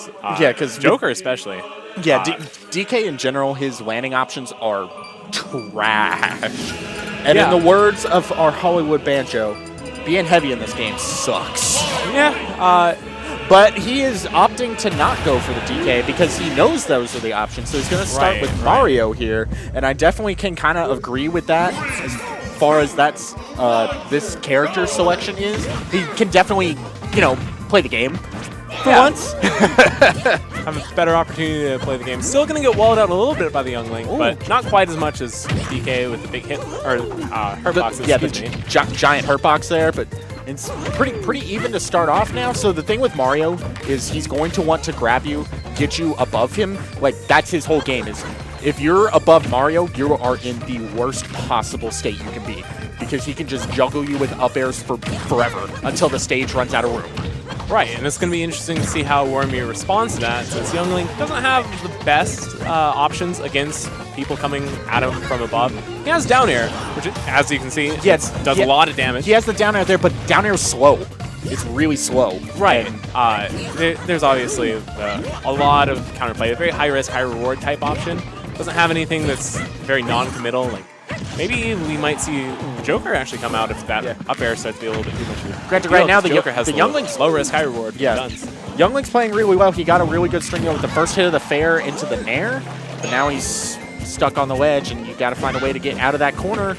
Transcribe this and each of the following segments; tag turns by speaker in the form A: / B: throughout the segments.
A: Riddles.
B: Yeah, because
A: Joker especially.
B: Yeah, DK in general, his landing options are trash. And in the words of our Hollywood Banjo, being heavy in this game sucks.
A: Yeah.
B: But he is opting to not go for the DK because he knows those are the options. So he's going to start with Mario here. And I definitely can kind of agree with that as far as that's this character selection is. He can definitely, you know, play the game for once.
A: Have a better opportunity to play the game. Still going to get walled out a little bit by the youngling, but not quite as much as DK with the big hit, or hurt boxes.
B: Yeah, the giant hurt box there, but it's pretty even to start off now. So the thing with Mario is he's going to want to grab you, get you above him. Like, that's his whole game is if you're above Mario, you are in the worst possible state you can be because he can just juggle you with up airs for forever until the stage runs out of room.
A: Right, and it's going to be interesting to see how Wormy responds to that, since Youngling doesn't have the best options against people coming at him from above. He has down air, which, as you can see, does a lot of damage.
B: He has the down air there, but down air is slow. It's really slow.
A: Right. There's obviously a lot of counterplay. A very high risk, high reward type option. Doesn't have anything that's very non-committal. Like maybe we might see Joker actually come out if that up air starts to be a little bit too much.
B: Granted, right now the
A: Joker has
B: youngling's
A: low risk, high reward.
B: Yeah. Youngling's playing really well. He got a really good string with the first hit of the fair into the nair, but now he's stuck on the ledge, and you got to find a way to get out of that corner.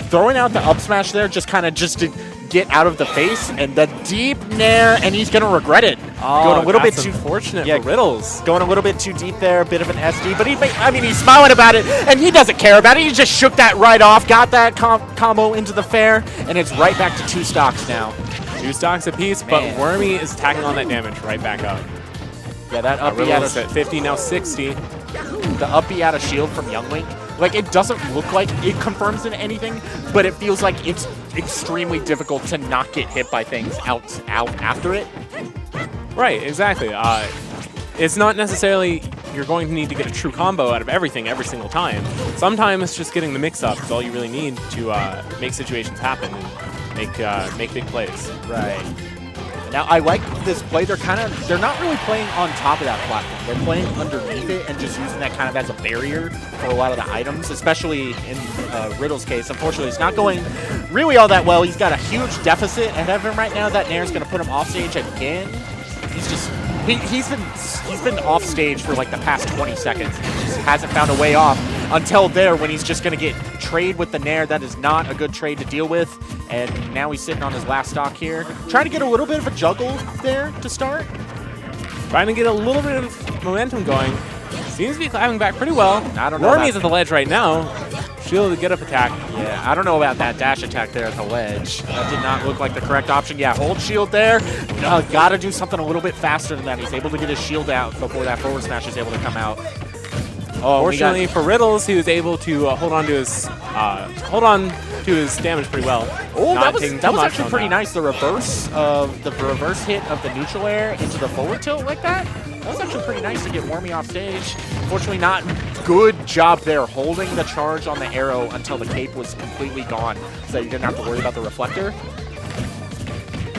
B: Throwing out the up smash there, just to get out of the face, and the deep nair, and he's gonna regret it. Going a little bit too
A: fortunate for Riddles.
B: Going a little bit too deep there, a bit of an SD, but he's smiling about it, and he doesn't care about it. He just shook that right off, got that combo into the fair, and it's right back to 2 stocks now.
A: 2 stocks apiece, but Wormy is tacking on that damage right back up.
B: Yeah, that up
A: B out of 50, now 60.
B: The up B out of shield from Youngling. Like, it doesn't look like it confirms in anything, but it feels like it's extremely difficult to not get hit by things out after it.
A: Right, exactly. It's not necessarily you're going to need to get a true combo out of everything every single time. Sometimes just getting the mix-up is all you really need to make situations happen and make big plays.
B: Right. Now, I like this play. They're not really playing on top of that platform. They're playing underneath it and just using that kind of as a barrier for a lot of the items, especially in Riddles' case. Unfortunately, it's not going really all that well. He's got a huge deficit ahead of him right now. That nair's going to put him off stage again. He's been off stage for like the past 20 seconds. He just hasn't found a way off until there when he's just going to get trade with the nair. That is not a good trade to deal with. And now he's sitting on his last stock here. Trying to get a little bit of a juggle there to start.
A: Trying to get a little bit of momentum going. Seems to be climbing back pretty well.
B: I don't know.
A: Wormy's at the ledge right now. Shield to get up attack.
B: Yeah, I don't know about that dash attack there at the ledge. That did not look like the correct option. Yeah, hold shield there. Got to do something a little bit faster than that. He's able to get his shield out before that forward smash is able to come out.
A: Fortunately for Riddles, he was able to hold on to his damage pretty well.
B: Oh, that was actually pretty nice. The reverse hit of the neutral air into the forward tilt like that. That was actually pretty nice to get Wormy off stage. Unfortunately, not good job there holding the charge on the arrow until the cape was completely gone, so you didn't have to worry about the reflector.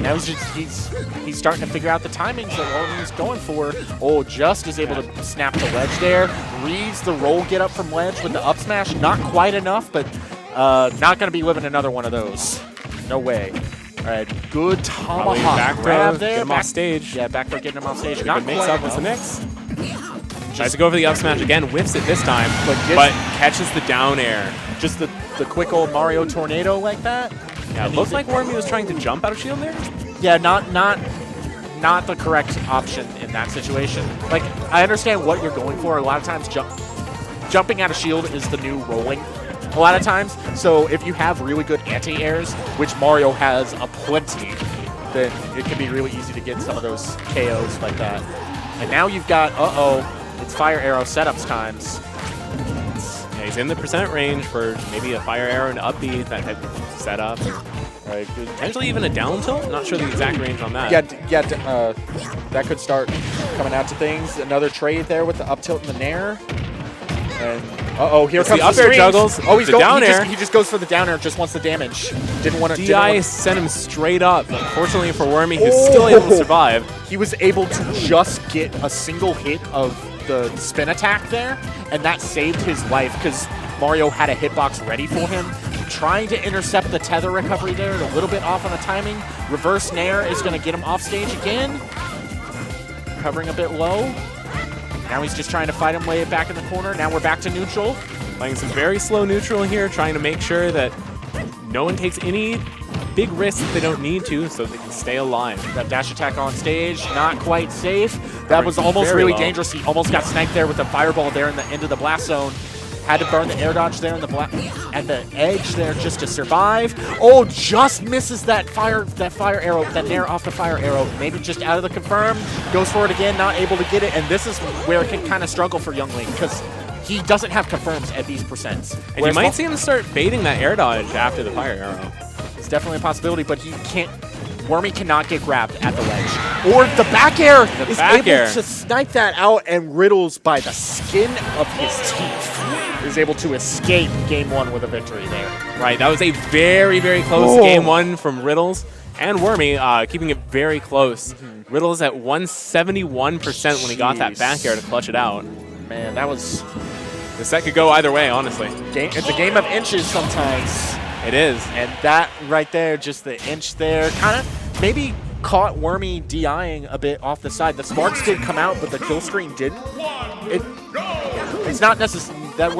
B: Now he's starting to figure out the timings that Wormy's going for. Oh, just is able to snap the ledge there. Reads the roll get up from ledge with the up smash. Not quite enough, but not going to be living another one of those. No way. All right, good tomahawk grab there.
A: Get him off stage.
B: Yeah, back there getting him off stage.
A: Not mix up with the mix. Tries to go for the up smash again, whiffs it this time, but catches the down air.
B: Just the quick old Mario tornado like that.
A: Yeah, it looked like Wormy was trying to jump out of shield there.
B: Yeah, not the correct option in that situation. Like, I understand what you're going for. A lot of times jumping out of shield is the new rolling. A lot of times. So if you have really good anti-airs, which Mario has aplenty, then it can be really easy to get some of those KOs like that. And now you've got, it's fire arrow setups times.
A: Yeah, he's in the percent range for maybe a fire arrow and up B, that type of setup. Right, potentially even a down tilt. Not sure the exact range on that.
B: Yeah, that could start coming out to things. Another trade there with the up tilt and the nair. And here comes
A: the up air juggles.
B: Oh, he's
A: the
B: going
A: down air.
B: He just goes for the down air. Just wants the damage. Didn't want to.
A: DI sent him straight up. Unfortunately for Wormy, who's still able to survive.
B: He was able to just get a single hit of the spin attack there, and that saved his life because Mario had a hitbox ready for him. Trying to intercept the tether recovery there, a little bit off on the timing. Reverse Nair is going to get him off stage again. Covering a bit low. Now he's just trying to fight him, lay it back in the corner. Now we're back to neutral.
A: Playing some very slow neutral here, trying to make sure that no one takes any big risks that they don't need to so they can stay alive.
B: That dash attack on stage, not quite safe. That was almost really dangerous. He almost got sniped there with the fireball there in the end of the blast zone. Had to burn the air dodge there at the edge there just to survive. Oh, just misses that fire arrow, that nair off the fire arrow. Maybe just out of the confirm. Goes for it again, not able to get it. And this is where it can kind of struggle for Youngling because he doesn't have confirms at these percents.
A: And you might see him start baiting that air dodge after the fire arrow.
B: It's definitely a possibility, but he can't. Wormy cannot get grabbed at the ledge. Or the back air is able to snipe that out, and Riddles, by the skin of his teeth, is able to escape game one with a victory there.
A: Right, that was a very, very close game one from Riddles and Wormy, keeping it very close. Riddles at 171% when he got that back air to clutch it out.
B: Man, that was...
A: The set could go either way, honestly.
B: It's a game of inches sometimes.
A: It is.
B: And that right there, just the inch there, kind of maybe caught Wormy DIing a bit off the side. The sparks did come out, but the kill screen didn't. It's not necessarily... That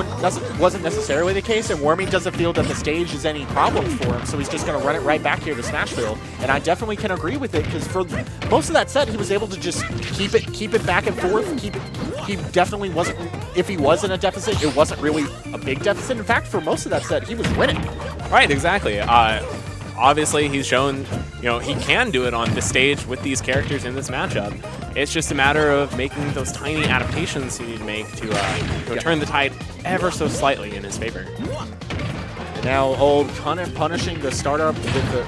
B: wasn't necessarily the case, and Wormy doesn't feel that the stage is any problem for him, so he's just going to run it right back here to Smashville. And I definitely can agree with it, because for most of that set, he was able to just keep it back and forth. He definitely wasn't, if he was in a deficit, it wasn't really a big deficit. In fact, for most of that set, he was winning.
A: Right, exactly. Obviously, he's shown, he can do it on this stage with these characters in this matchup. It's just a matter of making those tiny adaptations you need to make to turn the tide ever so slightly in his favor.
B: And now, punishing the startup with the...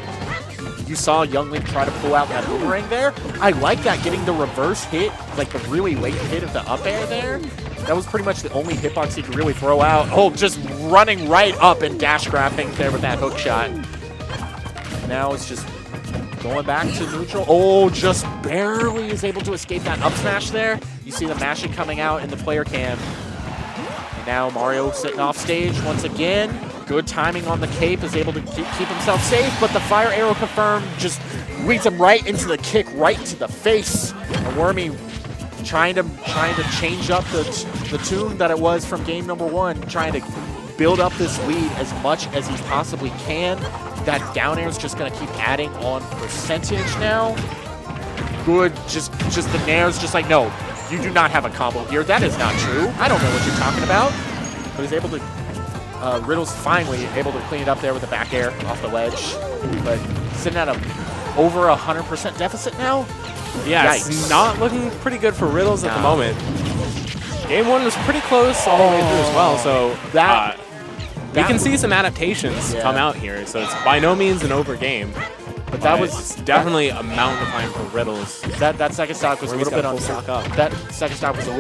B: You saw Youngling try to pull out that boomerang there. I like that, getting the reverse hit, like the really late hit of the up air there. That was pretty much the only hitbox he could really throw out. Oh, just running right up and dash grabbing there with that hook shot. Now it's just going back to neutral. Oh, just barely is able to escape that up smash there. You see the mashing coming out in the player cam. And now Mario sitting off stage once again. Good timing on the cape, is able to keep himself safe, but the fire arrow confirm just leads him right into the kick, right to the face. And Wormy trying to change up the tune that it was from game number one, trying to build up this lead as much as he possibly can. That down air is just going to keep adding on percentage now. Good, just the nair's just like, no, you do not have a combo here. That is not true. I don't know what you're talking about. But he's able to, Riddles finally able to clean it up there with the back air off the ledge. But sitting at over 100% deficit now.
A: Yeah,
B: Yikes.
A: It's not looking pretty good for Riddles at the moment. Game one was pretty close all the way through as well, so we can see some adaptations come out here, so it's by no means an over game. But that was definitely a mountain to climb for Riddles.
B: That second stock was a little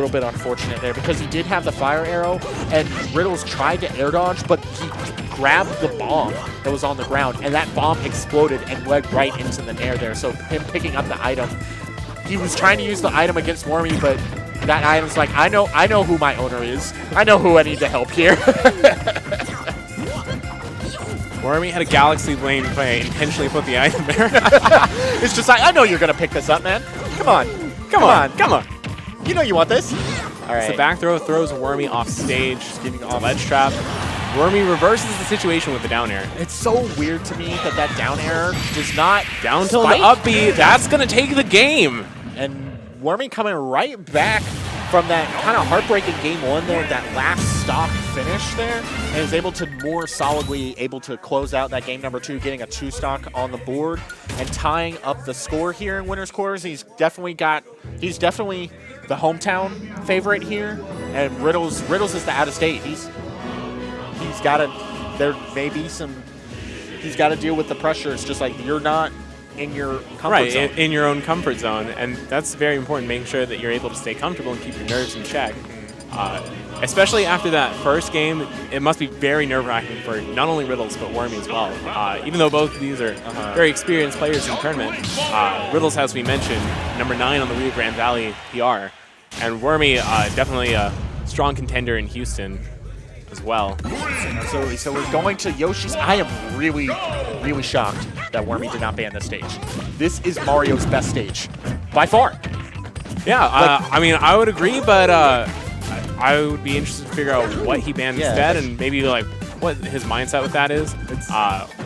B: bit unfortunate there, because he did have the fire arrow, and Riddles tried to air dodge, but he grabbed the bomb that was on the ground, and that bomb exploded and led right into the nair there. So him picking up the item, he was trying to use the item against Wormy, but that item's like, I know who my owner is. I know who I need to help here.
A: Wormy had a galaxy lane play, intentionally put the item there.
B: It's just like, I know you're going to pick this up, man. Come on. Come on. You know you want this. All right.
A: So back throw throws Wormy off stage, giving a ledge trap. Wormy reverses the situation with the down air.
B: It's so weird to me that down air does not
A: down tilt the up B. That's going to take the game.
B: And Wormy coming right back from that kind of heartbreaking game one there, that last stock finish there, and is able to more solidly able to close out that game number two, getting a 2-stock on the board and tying up the score here in winners quarters. He's definitely the hometown favorite here, and Riddles is the out of state. He's got to deal with the pressure. It's just like, you're not in your comfort zone.
A: In your own comfort zone, and that's very important, making sure that you're able to stay comfortable and keep your nerves in check. Especially after that first game, it must be very nerve-wracking for not only Riddles, but Wormy as well. Even though both of these are very experienced players in the tournament, Riddles, as we mentioned, number 9 on the Rio Grande Valley PR, and Wormy definitely a strong contender in Houston as well.
B: Absolutely. So we're going to Yoshi's. I am really, really shocked that Wormy did not ban this stage. This is Mario's best stage, by far.
A: Yeah, I mean, I would agree, but I would be interested to figure out what he banned instead, and maybe like what his mindset with that is.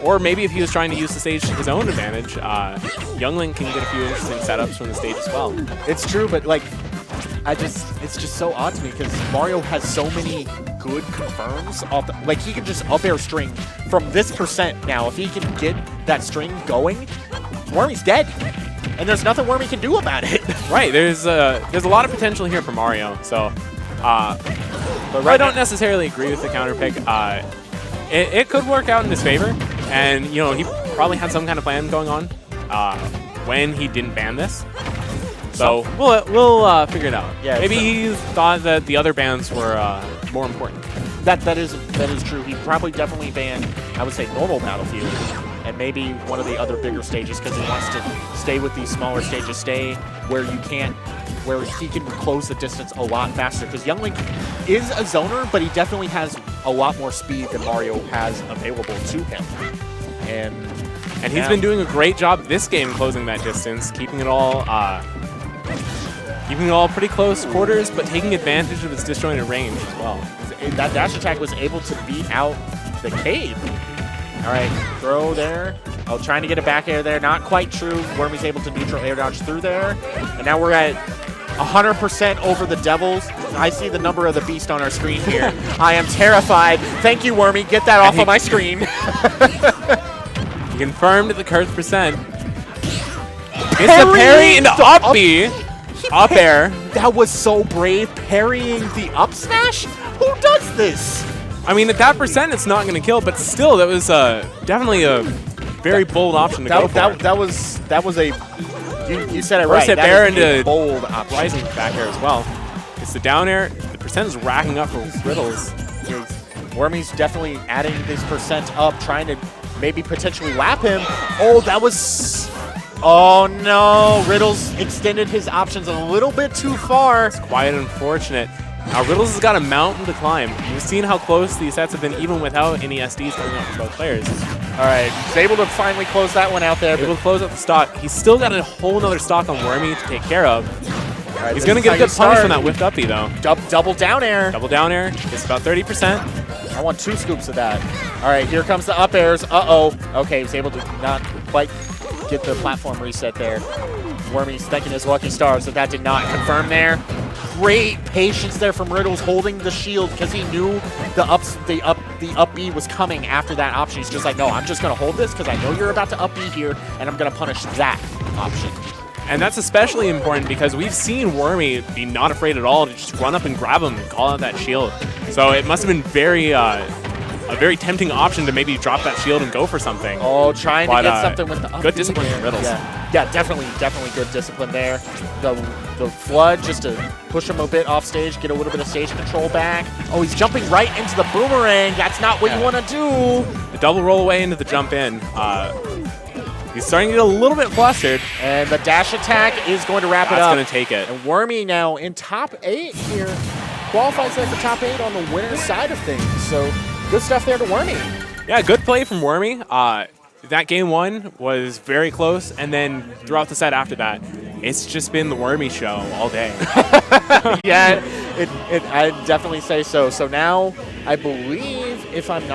A: Or maybe if he was trying to use the stage to his own advantage, Youngling can get a few interesting setups from the stage as well.
B: It's true, but like, it's just so odd to me because Mario has so many good confirms off the, like he can just up air string from this percent now. If he can get that string going, Wormy's dead. And there's nothing Wormy can do about it.
A: Right, there's a lot of potential here for Mario, so but I don't necessarily agree with the counter pick. It could work out in his favor, and you know he probably had some kind of plan going on when he didn't ban this. So we'll figure it out. Yeah, maybe he thought that the other bans were more important.
B: That is true. He probably definitely banned, I would say, normal Battlefield, and maybe one of the other bigger stages because he wants to stay with these smaller stages, stay where you can't, where he can close the distance a lot faster. Because Youngling is a zoner, but he definitely has a lot more speed than Mario has available to him. And
A: he's been doing a great job this game closing that distance, keeping it all pretty close quarters, but taking advantage of its disjointed range as well.
B: That dash attack was able to beat out the cave. All right, throw there. Oh, trying to get a back air there. Not quite true. Wormy's able to neutral air dodge through there. And now we're at 100% over the Devils. I see the number of the beast on our screen here. I am terrified. Thank you, Wormy. Get that off of my screen.
A: He confirmed the curse percent. It's a parry into up B. Up air.
B: That was so brave. Parrying the up smash? Who does this?
A: I mean, at that percent, it's not going to kill, but still, that was definitely a very bold option to go for.
B: That was a. You said it right.
A: First hit bair into
B: bold option.
A: Rising back air as well. It's the down air. The percent is racking up for Riddles.
B: Wormy's definitely adding this percent up, trying to maybe potentially lap him. Oh, that was. Oh no! Riddles extended his options a little bit too far.
A: It's quite unfortunate. Now Riddles has got a mountain to climb. We've seen how close these sets have been even without any SDs coming up for both players.
B: All right, he's able to finally close that one out there.
A: Able to close out the stock. He's still got a whole nother stock on Wormy to take care of.
B: Right,
A: he's going to get a good punish from that whipped uppy though.
B: Double down air.
A: Double down air. It's about 30%.
B: I want 2 scoops of that. All right, here comes the up airs. Uh-oh. Okay, he was able to not quite get the platform reset there. Wormy's thanking his lucky stars that did not confirm there. Great patience there from Riddles holding the shield because he knew the up B was coming after that option. He's just like, no, I'm just going to hold this because I know you're about to up B here, and I'm going to punish that option.
A: And that's especially important because we've seen Wormy be not afraid at all to just run up and grab him and call out that shield. So it must have been a very tempting option to maybe drop that shield and go for something.
B: Oh, trying to get something with the up
A: good discipline from Riddles.
B: Yeah, definitely good discipline there. The flood just to push him a bit off stage, get a little bit of stage control back. Oh, he's jumping right into the boomerang. That's not what you want to do.
A: The double roll away into the jump in. He's starting to get a little bit flustered.
B: And the dash attack is going to wrap it up.
A: That's going to take it.
B: And Wormy now in top 8 here. Qualifies there for top 8 on the winner's side of things. So good stuff there to Wormy.
A: Yeah, good play from Wormy. That game 1 was very close, and then throughout the set after that, it's just been the Wormy show all day.
B: Yeah, I'd definitely say so. So now, I believe, if I'm not